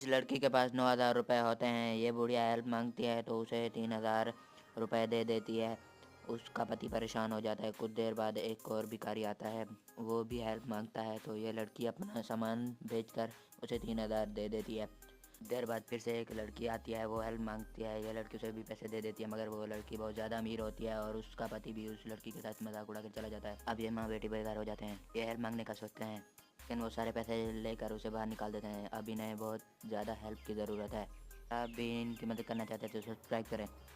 इस लड़की के पास 9,000 रुपये होते हैं। ये बुढ़िया हेल्प मांगती है तो उसे 3,000 रुपये दे देती है। उसका पति परेशान हो जाता है। कुछ देर बाद एक और भिखारी आता है, वो भी हेल्प मांगता है तो ये लड़की अपना सामान बेचकर उसे 3,000 दे देती है। देर बाद फिर से एक लड़की आती है, वो हेल्प मांगती है। ये लड़की उसे भी पैसे दे देती है, मगर वो लड़की बहुत ज़्यादा अमीर होती है और उसका पति भी उस लड़की के साथ मजाक उड़ा कर चला जाता है। अब ये माँ बेटी बेकार हो जाते हैं। ये हेल्प मांगने का सोचते हैं, लेकिन वो सारे पैसे लेकर उसे बाहर निकाल देते हैं। अब इन्हें बहुत ज़्यादा हेल्प की ज़रूरत है। आप भी इनकी मदद करना चाहते हैं तो सब्सक्राइब करें।